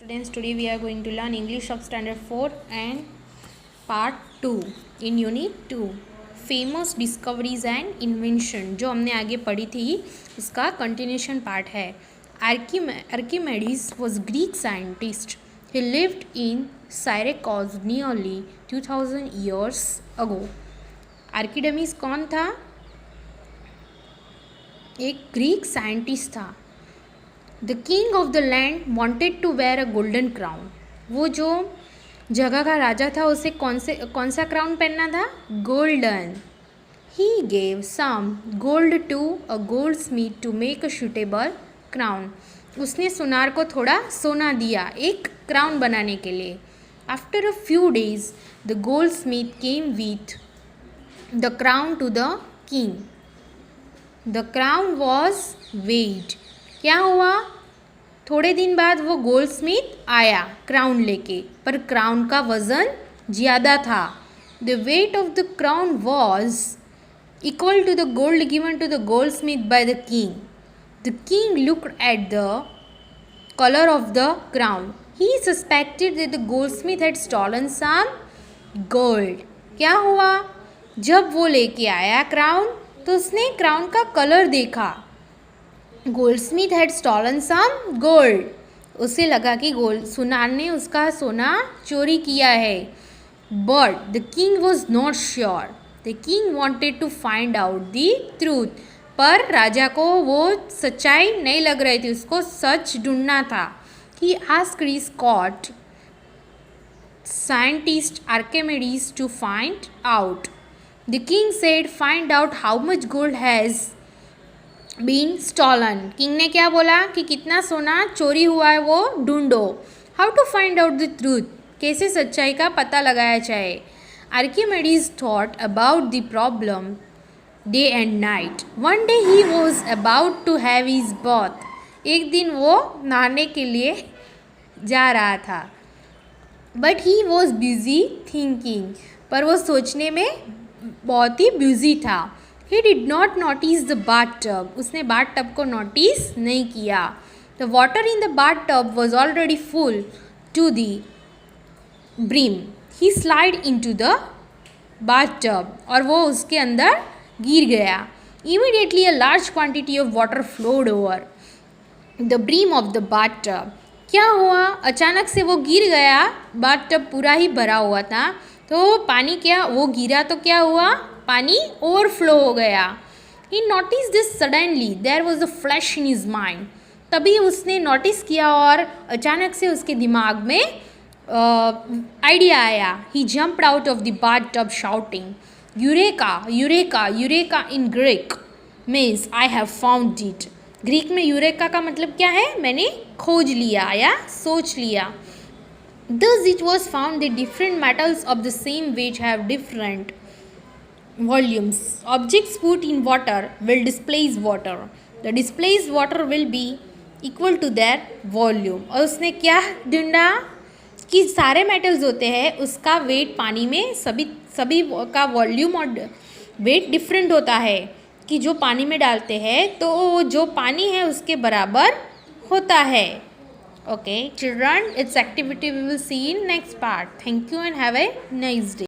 Students, today we are going to learn English of Standard 4 and Part 2 in Unit 2 Famous Discoveries and Invention। जो हमने आगे पढ़ी थी उसका continuation part है। Archimedes was Greek scientist. He lived in Syracuse nearly 2000 years ago. Archimedes कौन था? एक ग्रीक साइंटिस्ट था। The king of the land wanted to wear a golden crown. वो जो जगह का राजा था उसे कौन सा क्राउन पहनना था? Golden. He gave some gold to a goldsmith to make a suitable crown. उसने सुनार को थोड़ा सोना दिया एक क्राउन बनाने के लिए। After a few days the goldsmith came with the crown to the king. The crown was weighed. क्या हुआ? थोड़े दिन बाद वो गोल्ड स्मिथ आया क्राउन लेके, पर क्राउन का वज़न ज़्यादा था। The weight of the crown was equal to the gold given to the goldsmith by the king. The king looked at the colour of the crown. He suspected that the goldsmith had stolen some gold. क्या हुआ? जब वो लेके आया crown तो उसने crown का colour देखा। Goldsmith had stolen some gold. उसे लगा कि सुनार ने उसका सोना चोरी किया है। But the king was not sure. The king wanted to find out the truth. पर राजा को वो सच्चाई नहीं लग रही थी, उसको सच ढूंढना था। He asked his court scientist Archimedes to find out. The king said, find out how much gold has been stolen. King ने क्या बोला कि कितना सोना चोरी हुआ है वो ढूंढो। How to find out the truth? कैसे सच्चाई का पता लगाया जाए। Archimedes thought about the problem day and night. One day he was about to have his bath. एक दिन वो नहाने के लिए जा रहा था। But he was busy thinking. पर वो सोचने में बहुत ही बिजी था। He did not notice the bathtub. उसने बाथ टब को नोटिस नहीं किया। The water in the bathtub was already full to the brim. He slide into the bathtub और वो उसके अंदर गिर गया। Immediately a large quantity of water flowed over the brim of the bath tub. क्या हुआ? अचानक से वो गिर गया। बाथ टब पूरा ही भरा हुआ था तो पानी क्या वो गिरा तो क्या हुआ? पानी ओवरफ्लो हो गया। He notice this suddenly there was a flash in his mind. तभी उसने नोटिस किया और अचानक से उसके दिमाग में आइडिया आया। He jumped out of the bathtub shouting eureka eureka eureka in Greek means I have found it. Greek में यूरेका का मतलब क्या है? मैंने खोज लिया या सोच लिया। Thus it was found that different metals of the same weight have different volumes. Objects put in water will displace water. The displaced water will be equal to their volume. और उसने क्या ढूंढा कि सारे मेटल्स होते हैं उसका wait पानी में सभी का वॉल्यूम और वेट डिफरेंट होता है कि जो पानी में डालते हैं तो जो पानी है उसके बराबर होता है। Okay, children, its activity we will see in next part. Thank you and have a nice day.